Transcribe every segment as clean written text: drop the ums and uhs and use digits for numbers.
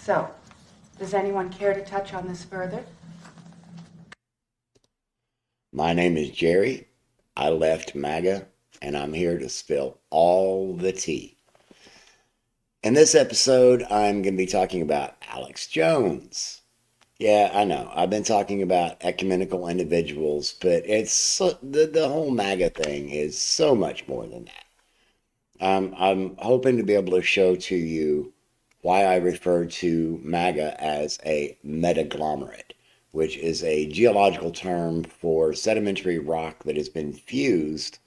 So, does anyone care to touch on this further? My name is Jerry. I left MAGA, and I'm here to spill all the tea. In this episode, I'm going to be talking about Alex Jones. Yeah, I know. I've been talking about ecumenical individuals, but the whole MAGA thing is so much more than that. I'm hoping to be able to show to you why I refer to MAGA as a metaglomerate, which is a geological term for sedimentary rock that has been fused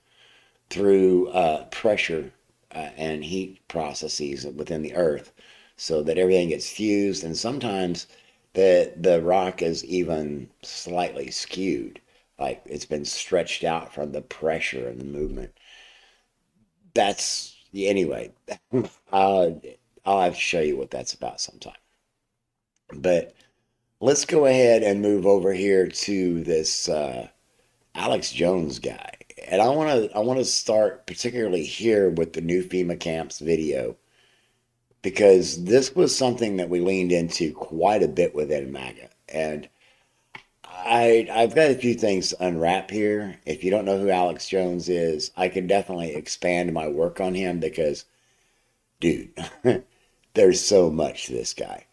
through pressure and heat processes within the earth so that everything gets fused, and sometimes the rock is even slightly skewed, like it's been stretched out from the pressure and the movement. That's anyway. I'll, I'll have to show you what that's about sometime. But let's go ahead and move over here to this Alex Jones guy. And I want to start particularly here with the new FEMA camps video because this was something that we leaned into quite a bit within MAGA. And I've got a few things to unwrap here. If you don't know who Alex Jones is, I can definitely expand my work on him because, dude, there's so much to this guy.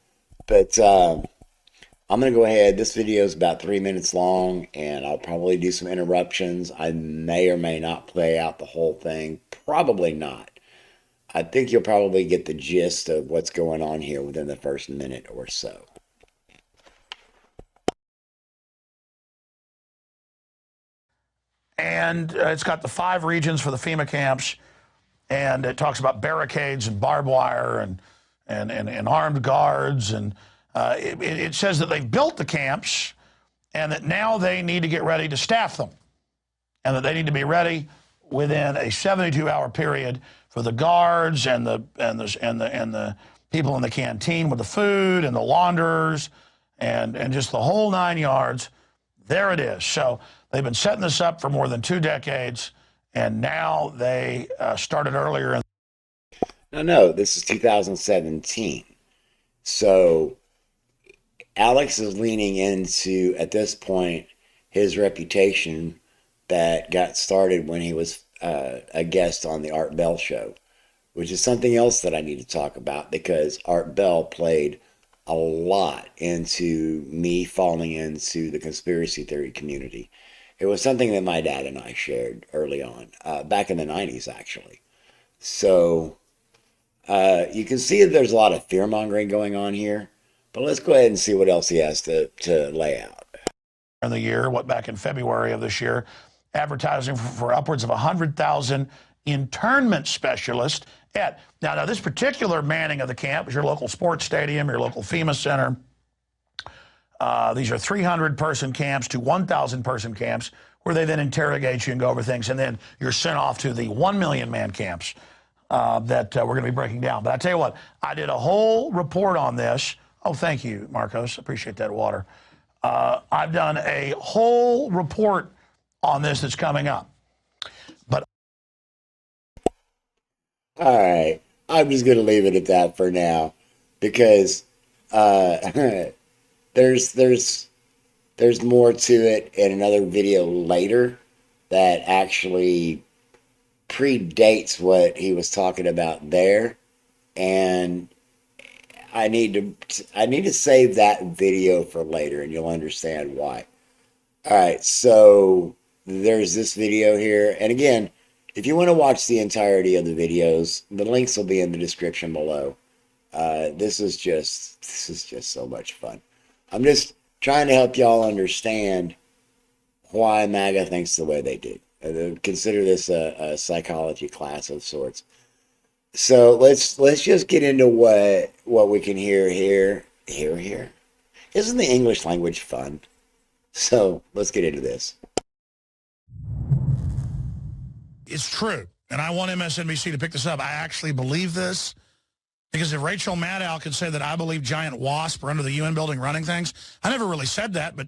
But I'm going to go ahead. This video is about 3 minutes long, and I'll probably do some interruptions. I may or may not play out the whole thing. Probably not. I think you'll probably get the gist of what's going on here within the first minute or so. And it's got the 5 regions for the FEMA camps, and it talks about barricades and barbed wire and armed guards, and it says that they've built the camps and that now they need to get ready to staff them, and that they need to be ready within a 72-hour period for the guards and the people in the canteen with the food and the launderers and just the whole 9 yards. There it is. So they've been setting this up for more than 2 decades, and now they started earlier. No, this is 2017. So Alex is leaning into, at this point, his reputation that got started when he was a guest on the Art Bell show, which is something else that I need to talk about because Art Bell played a lot into me falling into the conspiracy theory community. It was something that my dad and I shared early on, back in the 90s, actually. So you can see that there's a lot of fear-mongering going on here, but let's go ahead and see what else he has to lay out. In the year, back in February of this year, advertising for upwards of 100,000 internment specialists. Now, this particular manning of the camp is your local sports stadium, your local FEMA center. These are 300-person camps to 1,000-person camps where they then interrogate you and go over things, and then you're sent off to the 1 million man camps that we're going to be breaking down. But I tell you what, I did a whole report on this. Oh, thank you, Marcos. Appreciate that water. I've done a whole report on this that's coming up. But All right, I'm just going to leave it at that for now because there's more to it in another video later that actually predates what he was talking about there, and I need to save that video for later, and you'll understand why. All right, so there's this video here, and again, if you want to watch the entirety of the videos, the links will be in the description below. This is just so much fun. I'm just trying to help y'all understand why MAGA thinks the way they do. Consider this a psychology class of sorts. So let's just get into what we can hear here. Isn't the English language fun? So let's get into this. it's true. And I want MSNBC to pick this up. I actually believe this. Because if Rachel Maddow could say that I believe giant wasps are under the UN building running things, I never really said that, but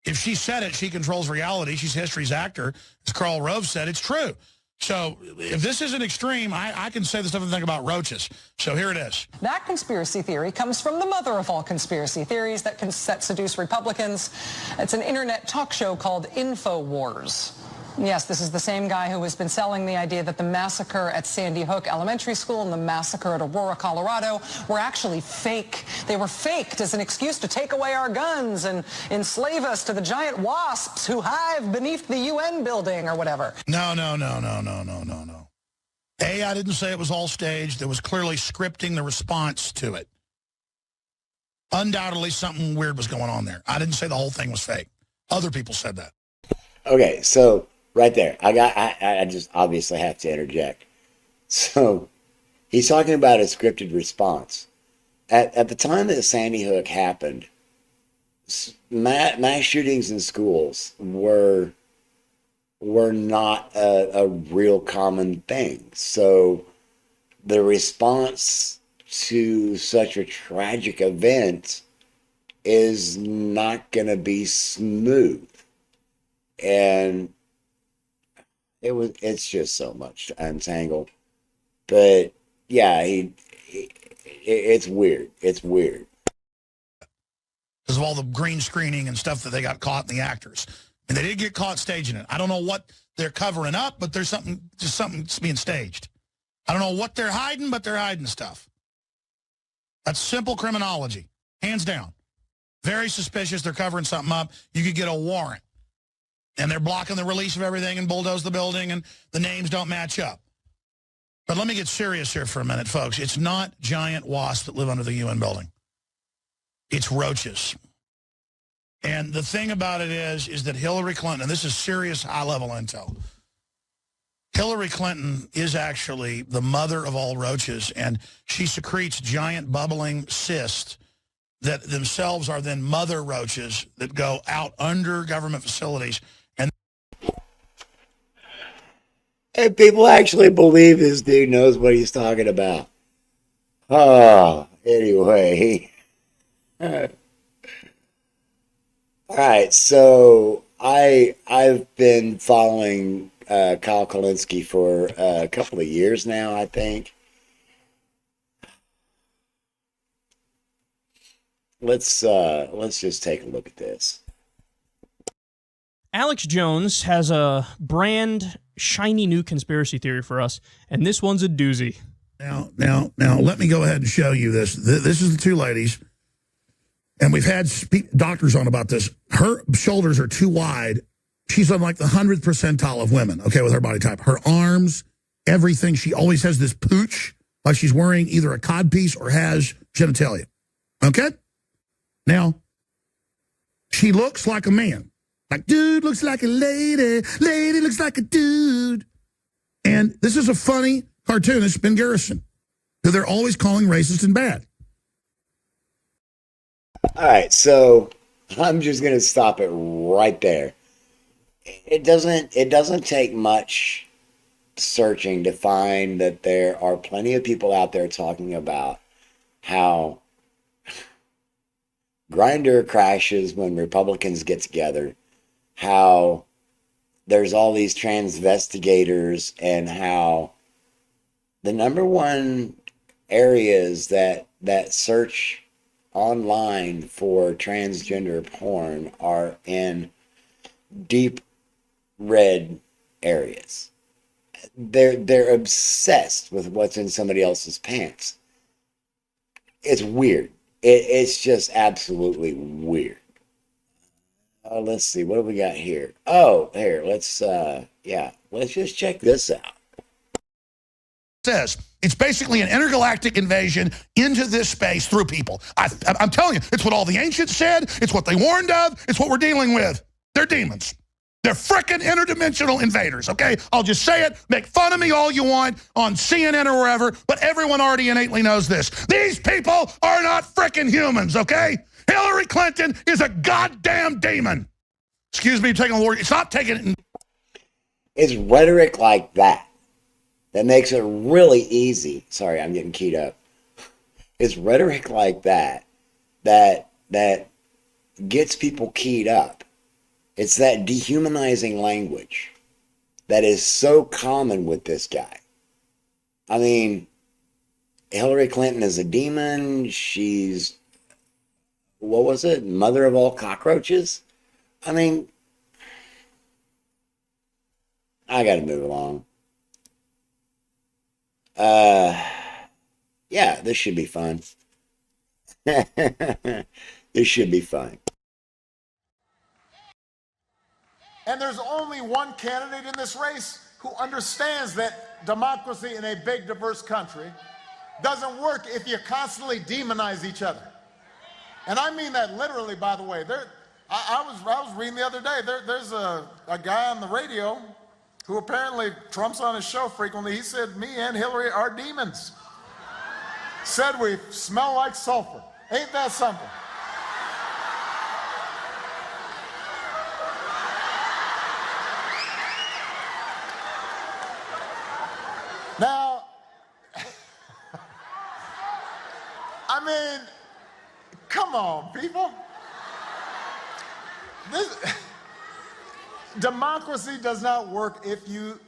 if she said it, she controls reality. She's history's actor. As Karl Rove said, it's true. So if this isn't extreme, I can say the stuff and think about roaches. So here it is. That conspiracy theory comes from the mother of all conspiracy theories that seduce Republicans. It's an internet talk show called InfoWars. Yes, this is the same guy who has been selling the idea that the massacre at Sandy Hook Elementary School and the massacre at Aurora, Colorado were actually fake. They were faked as an excuse to take away our guns and enslave us to the giant wasps who hive beneath the UN building or whatever. No. I didn't say it was all staged. There was clearly scripting the response to it. Undoubtedly, something weird was going on there. I didn't say the whole thing was fake. Other people said that. Okay, so right there, I just obviously have to interject. So he's talking about a scripted response. At the time that Sandy Hook happened, mass shootings in schools were not a real common thing. So the response to such a tragic event is not going to be smooth. And it's just so much to untangle. But yeah, it's weird. It's weird. Because of all the green screening and stuff that they got caught in the actors. And they did get caught staging it. I don't know what they're covering up, but there's something that's being staged. I don't know what they're hiding, but they're hiding stuff. That's simple criminology, hands down. Very suspicious. They're covering something up. You could get a warrant. And they're blocking the release of everything and bulldoze the building, and the names don't match up. But let me get serious here for a minute, folks. It's not giant wasps that live under the UN building. It's roaches. And the thing about it is that Hillary Clinton, and this is serious high-level intel, Hillary Clinton is actually the mother of all roaches, and she secretes giant bubbling cysts that themselves are then mother roaches that go out under government facilities. And people actually believe this dude knows what he's talking about. Oh, anyway. All right, so I've been following Kyle Kulinski for a couple of years now, I think. Let's just take a look at this. Alex Jones has a brand shiny new conspiracy theory for us, and this one's a doozy. Now, let me go ahead and show you this. This is the two ladies, and we've had doctors on about this. Her shoulders are too wide. She's on like the 100th percentile of women, okay, with her body type. Her arms, everything. She always has this pooch, like she's wearing either a codpiece or has genitalia, okay? Now, she looks like a man. Like, dude looks like a lady. Lady looks like a dude. And this is a funny cartoonist, Ben Garrison, who they're always calling racist and bad. All right, so I'm just going to stop it right there. It doesn't take much searching to find that there are plenty of people out there talking about how Grindr crashes when Republicans get together, how there's all these transvestigators, and how the number one areas that search online for transgender porn are in deep red areas. They're obsessed with what's in somebody else's pants. It's weird. It's just absolutely weird. Let's see, what do we got here? Oh, here, let's just check this out. Says it's basically an intergalactic invasion into this space through people. I'm telling you, it's what all the ancients said. It's what they warned of. It's what we're dealing with. They're demons. They're frickin' interdimensional invaders, okay? I'll just say it. Make fun of me all you want on CNN or wherever, but everyone already innately knows this. These people are not frickin' humans, okay? Hillary Clinton is a goddamn demon. Excuse me, taking the word. It's not taking it. It's rhetoric like that makes it really easy. Sorry, I'm getting keyed up. It's rhetoric like that gets people keyed up. It's that dehumanizing language. that is so common with this guy. I mean, Hillary Clinton is a demon. She's, what was it? Mother of all cockroaches? I mean, I got to move along. Yeah, this should be fun. This should be fun. And there's only one candidate in this race who understands that democracy in a big, diverse country doesn't work if you constantly demonize each other. And I mean that literally, by the way. I was reading the other day, there's a guy on the radio who apparently Trump's on his show frequently. He said, me and Hillary are demons. Said we smell like sulfur. Ain't that something? Now, I mean, come on, people. Democracy does not work if you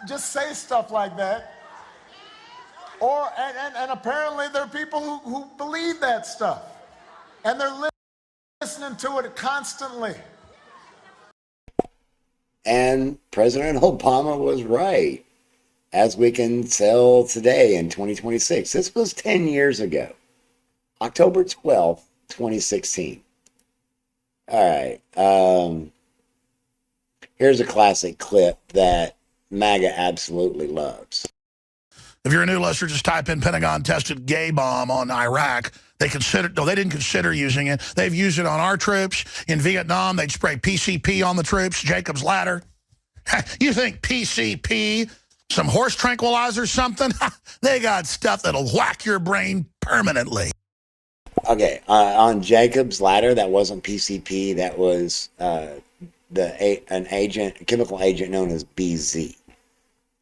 just say stuff like that. And apparently there are people who believe that stuff. And they're listening to it constantly. And President Obama was right, as we can tell today in 2026. This was 10 years ago, October 12th, 2016. All right. Here's a classic clip that MAGA absolutely loves. If you're a new listener, just type in Pentagon tested gay bomb on Iraq. They didn't consider using it. They've used it on our troops. In Vietnam, they'd spray PCP on the troops, Jacob's Ladder. You think PCP, some horse tranquilizer, something? They got stuff that'll whack your brain permanently. Okay, on Jacob's Ladder, that wasn't PCP. That was a chemical agent known as BZ.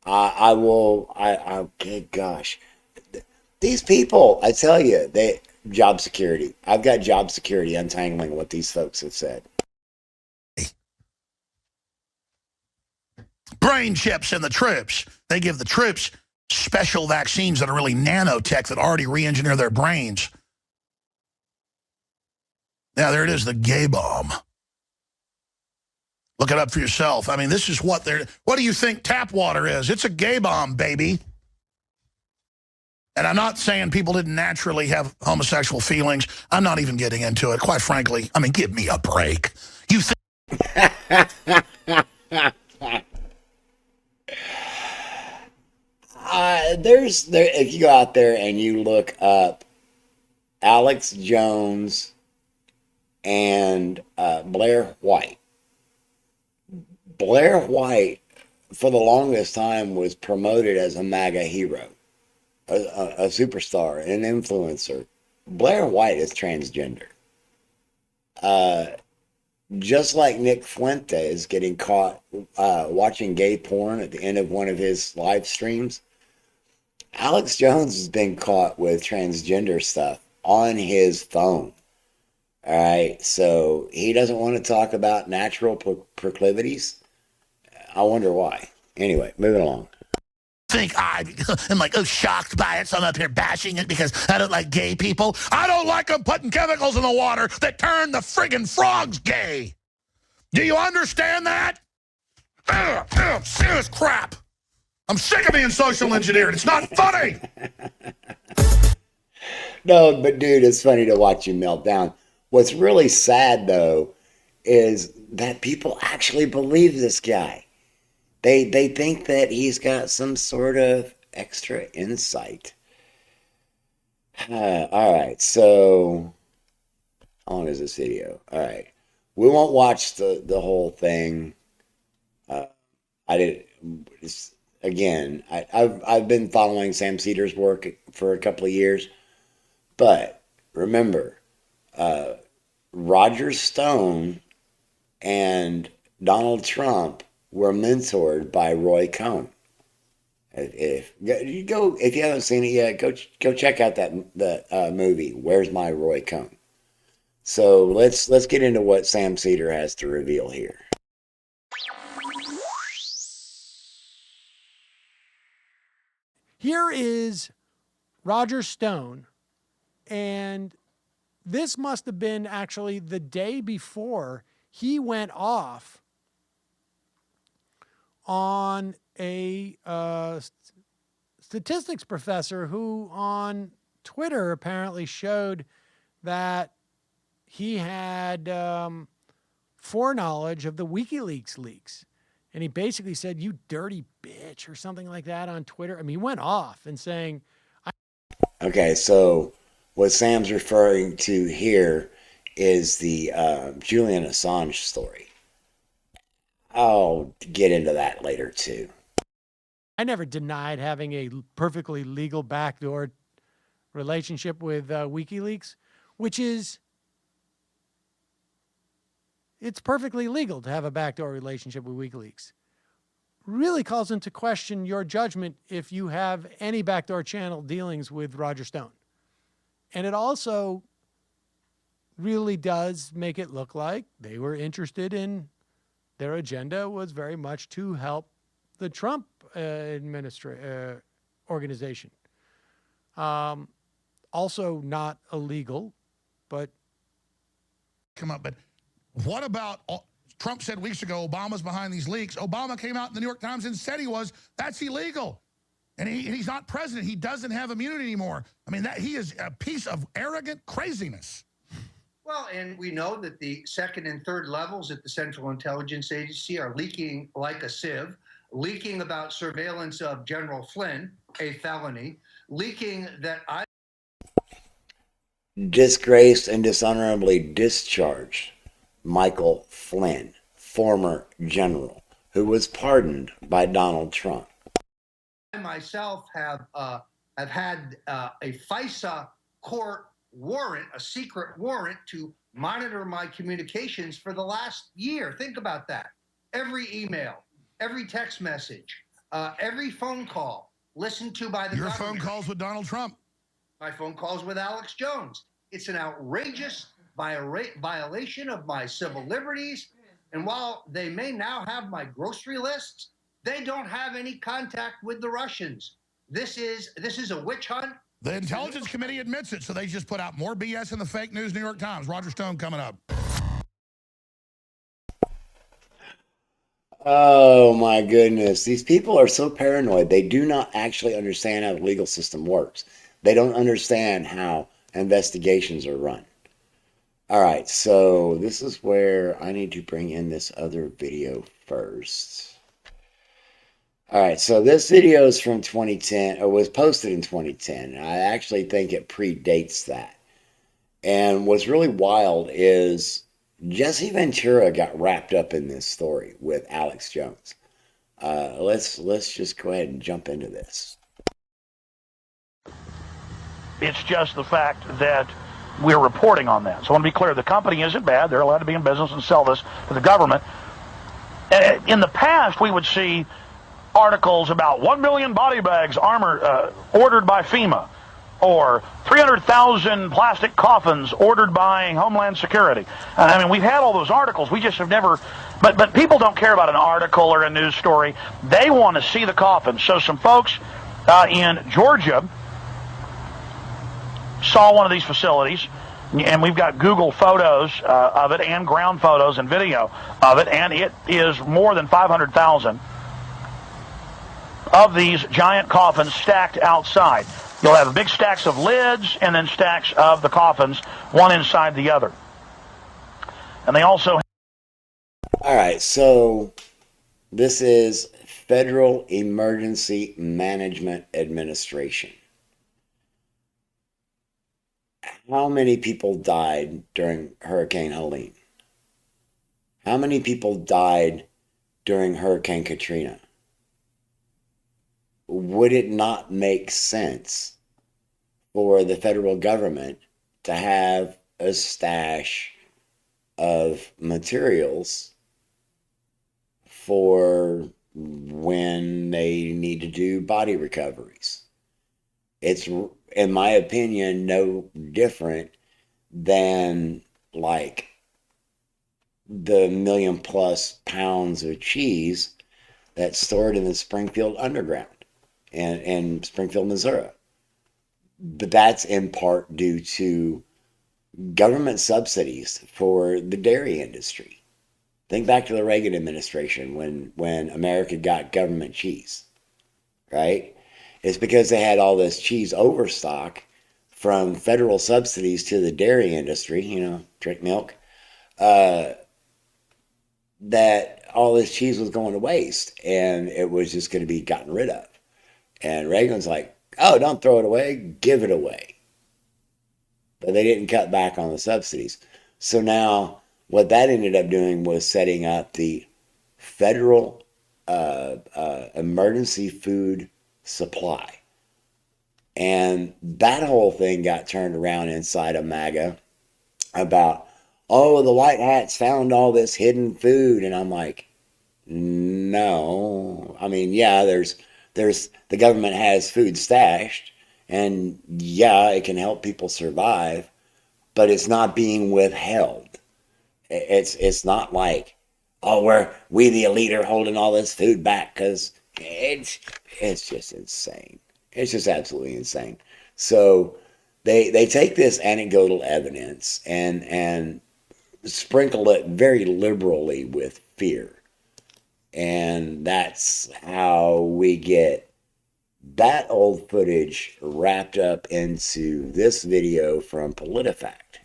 Okay, gosh. These people, I tell you, job security. I've got job security untangling what these folks have said. Brain chips in the troops. They give the troops special vaccines that are really nanotech that already re-engineer their brains. Now, there it is, the gay bomb. Look it up for yourself. I mean, this is what do you think tap water is? It's a gay bomb, baby. And I'm not saying people didn't naturally have homosexual feelings. I'm not even getting into it, quite frankly. I mean, give me a break. You think... If you go out there and you look up Alex Jones and Blair White. Blair White, for the longest time, was promoted as a MAGA hero, a superstar, an influencer. Blair White is transgender. Just like Nick Fuentes getting caught watching gay porn at the end of one of his live streams, Alex Jones has been caught with transgender stuff on his phone. All right, so he doesn't want to talk about natural proclivities. I wonder why. Anyway, moving along. Think I'm like, shocked by it, so I'm up here bashing it because I don't like gay people. I don't like them putting chemicals in the water that turn the friggin' frogs gay. Do you understand that? Serious crap. I'm sick of being social engineered. It's not funny. No, but dude, it's funny to watch you melt down. What's really sad, though, is that people actually believe this guy. They think that he's got some sort of extra insight. All right, so how long is this video? All right, we won't watch the whole thing. I've been following Sam Seder's work for a couple of years, but remember, Roger Stone and Donald Trump were mentored by Roy Cohn. If you haven't seen it yet, go check out that movie. Where's My Roy Cohn? So let's get into what Sam Seder has to reveal here. Here is Roger Stone, and this must have been actually the day before he went off on a statistics professor who on Twitter apparently showed that he had foreknowledge of the WikiLeaks leaks. And he basically said, "You dirty bitch," or something like that on Twitter. I mean, he went off and saying... Okay, so what Sam's referring to here is the Julian Assange story. I'll get into that later, too. I never denied having a perfectly legal backdoor relationship with WikiLeaks, which is... It's perfectly legal to have a backdoor relationship with WikiLeaks. Really calls into question your judgment if you have any backdoor channel dealings with Roger Stone. And it also really does make it look like they were interested in, their agenda was very much to help the Trump organization. Also not illegal, but... Come up, but what about, Trump said weeks ago Obama's behind these leaks. Obama came out in the New York Times and said he was. That's illegal. And he's not president. He doesn't have immunity anymore. I mean, he is a piece of arrogant craziness. Well, and we know that the second and third levels at the Central Intelligence Agency are leaking like a sieve, leaking about surveillance of General Flynn, a felony, leaking that I... Disgraced and dishonorably discharged Michael Flynn, former general, who was pardoned by Donald Trump. I myself have had a FISA court warrant, a secret warrant to monitor my communications for the last year. Think about that. Every email, every text message, every phone call listened to by the government. Your phone calls with Donald Trump. My phone calls with Alex Jones. It's an outrageous violation of my civil liberties. And while they may now have my grocery lists, they don't have any contact with the Russians. This is a witch hunt. The Intelligence Committee admits it, so they just put out more BS in the fake news New York Times. Roger Stone coming up. Oh my goodness. These people are so paranoid. They do not actually understand how the legal system works. They don't understand how investigations are run. All right, so this is where I need to bring in this other video first. All right, so this video is from 2010, or was posted in 2010. I actually think it predates that. And what's really wild is Jesse Ventura got wrapped up in this story with Alex Jones. Let's just go ahead and jump into this. It's just the fact that we're reporting on that. So I want to be clear, the company isn't bad. They're allowed to be in business and sell this to the government. In the past, we would see articles about 1 million body bags armor ordered by FEMA, or 300,000 plastic coffins ordered by Homeland Security. I mean, we've had all those articles. We just have never... But people don't care about an article or a news story. They want to see the coffins. So some folks in Georgia saw one of these facilities, and we've got Google photos of it and ground photos and video of it, and it is more than 500,000 of these giant coffins stacked outside. You'll have big stacks of lids and then stacks of the coffins, one inside the other. And they also... All right, so this is Federal Emergency Management Administration. How many people died during Hurricane Helene? How many people died during Hurricane Katrina? Would it not make sense for the federal government to have a stash of materials for when they need to do body recoveries? It's, in my opinion, no different than like the 1,000,000+ pounds of cheese that's stored in the Springfield Underground. in Springfield, Missouri. But that's in part due to government subsidies for the dairy industry. Think back to the Reagan administration when America got government cheese, right? It's because they had all this cheese overstock from federal subsidies to the dairy industry, drink milk, that all this cheese was going to waste and it was just going to be gotten rid of. And Reagan's like, oh, don't throw it away, give it away. But they didn't cut back on the subsidies. So now what that ended up doing was setting up the federal emergency food supply. And that whole thing got turned around inside of MAGA about, oh, the white hats found all this hidden food. And I'm like, no. I mean, yeah, there's the government has food stashed, and yeah, it can help people survive, but it's not being withheld. It's not like, oh, we the elite are holding all this food back, because it's just insane. It's just absolutely insane. So they take this anecdotal evidence and sprinkle it very liberally with fear. And that's how we get that old footage wrapped up into this video from PolitiFact.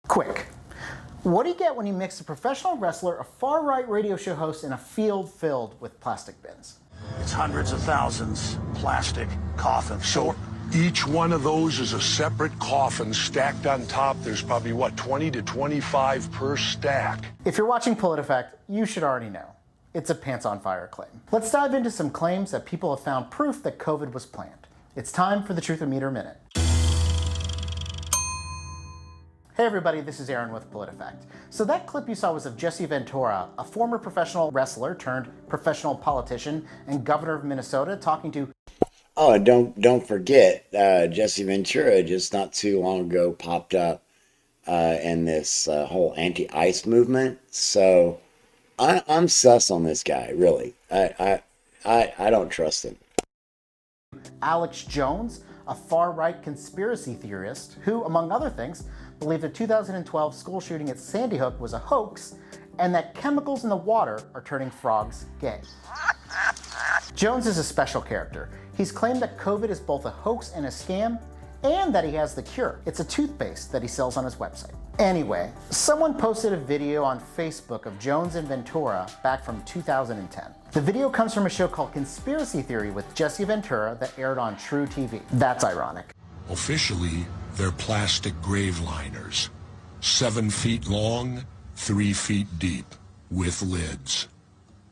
Quick. What do you get when you mix a professional wrestler, a far-right radio show host, and a field filled with plastic bins? It's hundreds of thousands plastic coffins. So each one of those is a separate coffin stacked on top. There's probably, 20 to 25 per stack. If you're watching PolitiFact, you should already know. It's a pants on fire claim. Let's dive into some claims that people have found proof that COVID was planned. It's time for the Truth-O-Meter Minute. Hey everybody, this is Aaron with PolitiFact. So that clip you saw was of Jesse Ventura, a former professional wrestler turned professional politician and governor of Minnesota, talking to... Oh, and don't forget, Jesse Ventura just not too long ago popped up in this whole anti-ICE movement. So I'm sus on this guy, really. I don't trust him. Alex Jones, a far-right conspiracy theorist who, among other things, believed the 2012 school shooting at Sandy Hook was a hoax and that chemicals in the water are turning frogs gay. Jones is a special character. He's claimed that COVID is both a hoax and a scam, and that he has the cure. It's a toothpaste that he sells on his website. Anyway, someone posted a video on Facebook of Jones and Ventura back from 2010. The video comes from a show called Conspiracy Theory with Jesse Ventura that aired on True TV. That's ironic. Officially, they're plastic grave liners. 7 feet long, 3 feet deep, with lids.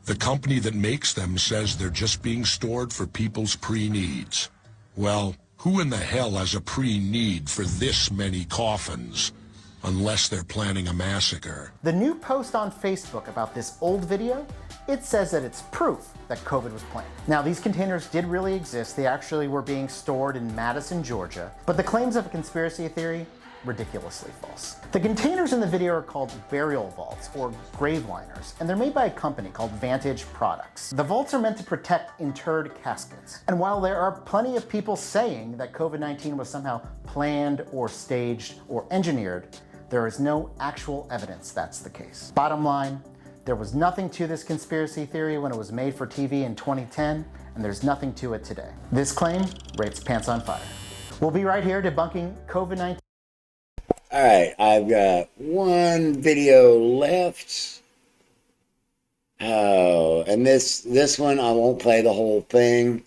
The company that makes them says they're just being stored for people's pre-needs. Well, who in the hell has a pre-need for this many coffins? Unless they're planning a massacre. The new post on Facebook about this old video, it says that it's proof that COVID was planned. Now, these containers did really exist. They actually were being stored in Madison, Georgia. But the claims of a conspiracy theory, ridiculously false. The containers in the video are called burial vaults or grave liners, and they're made by a company called Vantage Products. The vaults are meant to protect interred caskets. And while there are plenty of people saying that COVID-19 was somehow planned or staged or engineered, there is no actual evidence that's the case. Bottom line, there was nothing to this conspiracy theory when it was made for TV in 2010, and there's nothing to it today. This claim rates pants on fire. We'll be right here debunking COVID-19. All right, I've got one video left. Oh, and this one I won't play the whole thing,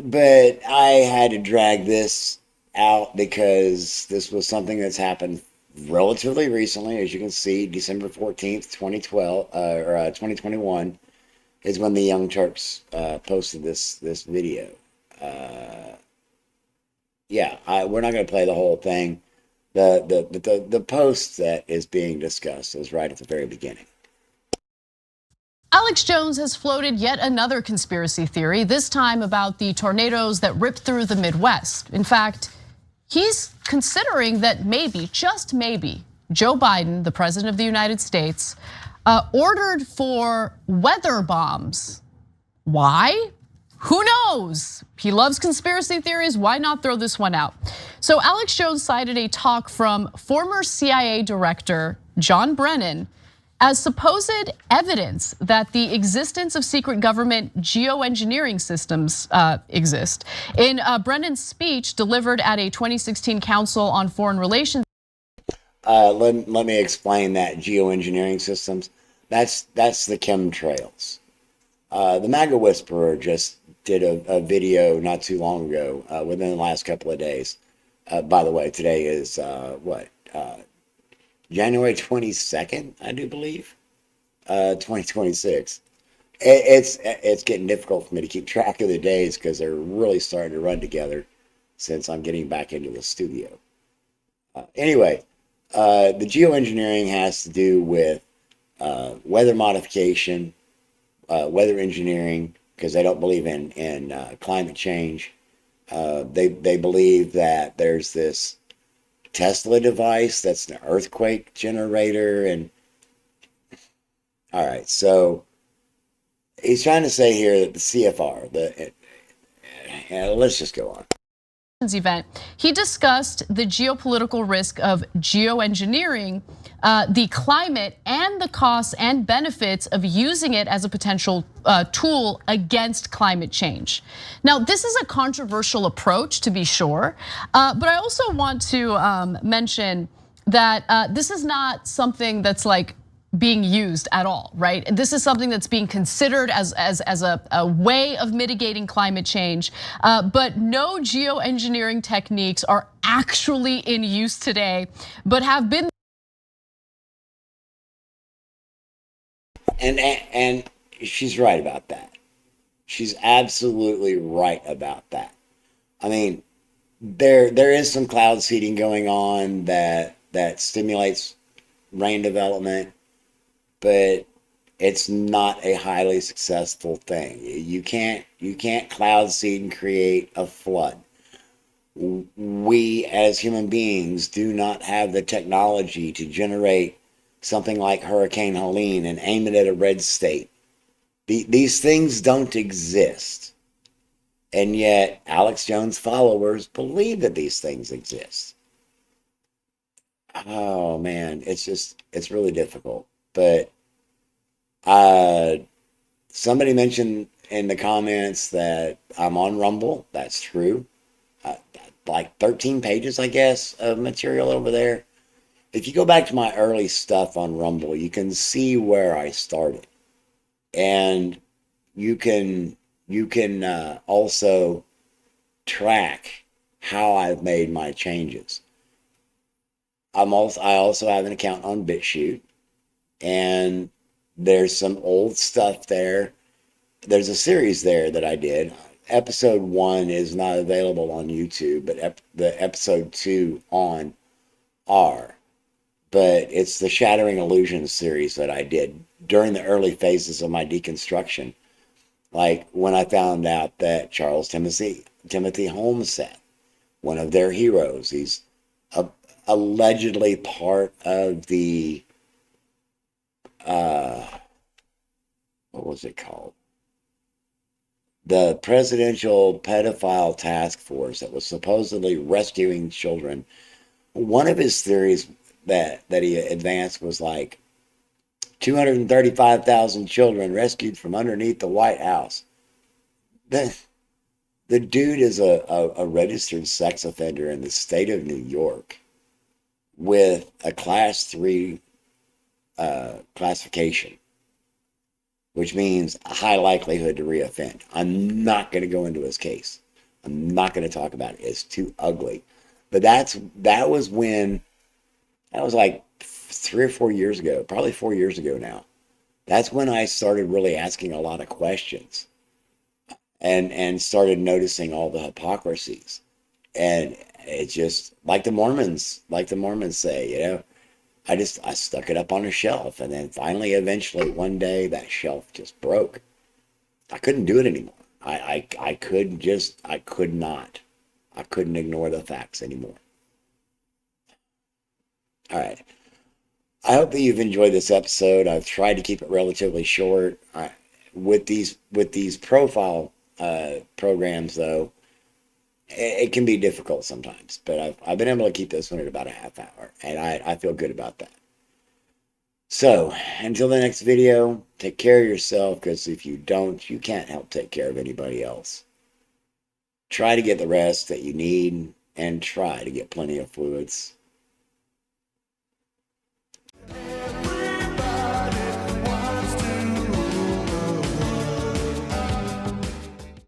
but I had to drag this out because this was something that's happened relatively recently. As you can see, December 14th, 2021 is when the Young Turks posted this video. Yeah, we're not going to play the whole thing. The post that is being discussed is right at the very beginning. Alex Jones has floated yet another conspiracy theory, this time about the tornadoes that ripped through the Midwest. In fact, he's considering that maybe, just maybe, Joe Biden, the president of the United States, ordered for weather bombs. Why? who knows? He loves conspiracy theories. Why not throw this one out? So Alex Jones cited a talk from former CIA director John Brennan as supposed evidence that the existence of secret government geoengineering systems exist. In Brennan's speech delivered at a 2016 Council on Foreign Relations. Let me explain that geoengineering systems. That's the chemtrails. The MAGA Whisperer just did a video not too long ago, within the last couple of days. By the way, today is January 22nd, I do believe, 2026. It's getting difficult for me to keep track of the days because they're really starting to run together since I'm getting back into the studio. Anyway, the geoengineering has to do with weather modification, weather engineering, because they don't believe in climate change. They believe that there's this Tesla device that's an earthquake generator, and all right, so he's trying to say here that the CFR, let's just go on. Event, he discussed the geopolitical risk of geoengineering, the climate, and the costs and benefits of using it as a potential tool against climate change. Now, this is a controversial approach, to be sure, but I also want to mention that this is not something that's like being used at all, right? This is something that's being considered as a way of mitigating climate change, but no geoengineering techniques are actually in use today, but have been. And she's right about that. She's absolutely right about that. I mean, there is some cloud seeding going on that stimulates rain development, but it's not a highly successful thing. You can't cloud seed and create a flood. We as human beings do not have the technology to generate something like Hurricane Helene and aim it at a red state. These things don't exist. And yet Alex Jones followers believe that these things exist. Oh man, it's really difficult. But somebody mentioned in the comments that I'm on Rumble. That's true. Like 13 pages, I guess, of material over there. If you go back to my early stuff on Rumble, you can see where I started. And you can also track how I've made my changes. I also have an account on BitChute, and there's some old stuff there. There's a series there that I did. Episode 1 is not available on YouTube, but the episode 2 on are. But it's the Shattering Illusions series that I did during the early phases of my deconstruction. Like when I found out that Charles Timothy Homestead, one of their heroes, he's allegedly part of the what was it called? The Presidential Pedophile Task Force that was supposedly rescuing children. One of his theories that he advanced was like 235,000 children rescued from underneath the White House. The dude is a registered sex offender in the state of New York with a class 3 classification, which means a high likelihood to reoffend. I'm not going to go into his case. I'm not going to talk about it. It's too ugly. But that was like 3 or 4 years ago, probably 4 years ago now. That's when I started really asking a lot of questions and started noticing all the hypocrisies. And it just, like the Mormons say, you know, I stuck it up on a shelf, and then finally, eventually, one day, that shelf just broke. I couldn't do it anymore. I could not. I couldn't ignore the facts anymore. All right. I hope that you've enjoyed this episode. I've tried to keep it relatively short. With these profile programs, though, it can be difficult sometimes. But I've been able to keep this one at about a half hour, and I feel good about that. So, until the next video, take care of yourself, because if you don't, you can't help take care of anybody else. Try to get the rest that you need, and try to get plenty of fluids.